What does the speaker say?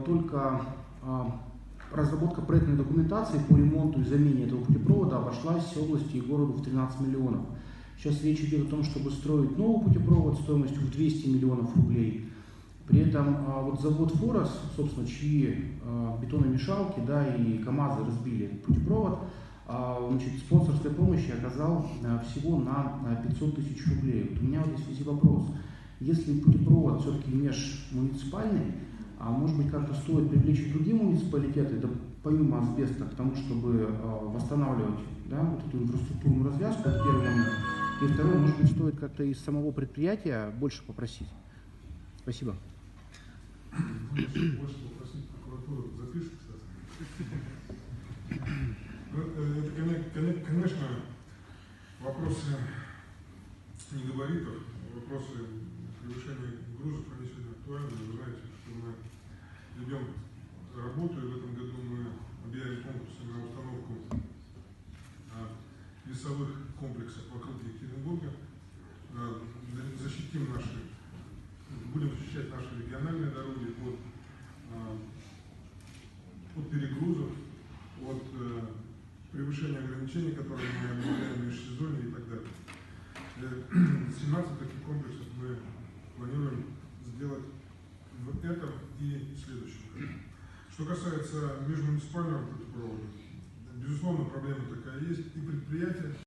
только разработка проектной документации по ремонту и замене этого путепровода обошлась области и городу в 13 миллионов. Сейчас речь идет о том, чтобы строить новый путепровод стоимостью в 200 миллионов рублей. При этом вот завод «Форос», собственно, чьи бетономешалки, да, и КАМАЗы разбили этот путепровод, значит, спонсорской помощи оказал всего на 500 тысяч рублей. Вот у меня в этой связи вопрос. Если путепровод все-таки межмуниципальный, может быть, как-то стоит привлечь другие муниципалитеты, да, помимо асбеста, к тому, чтобы восстанавливать, да, вот эту инфраструктурную развязку, это первый момент. И второй, может быть, стоит как-то из самого предприятия больше попросить. Спасибо. Больше попросить прокуратуру запишет, это, конечно, вопросы негабаритов, вопросы превышения грузов, они сегодня актуальны. Вы знаете, что мы ведем работу, и в этом году мы объявим конкурсы на установку весовых комплексов вокруг Екатеринбурга. Защитим будем защищать наши региональные дороги от перегрузов, от превышения ограничений, которые мы объявляем в межсезонье и так далее. 17 таких комплексов мы планируем сделать в этом и следующем году. Что касается межмуниципального путепровода, безусловно, проблема такая есть, и предприятия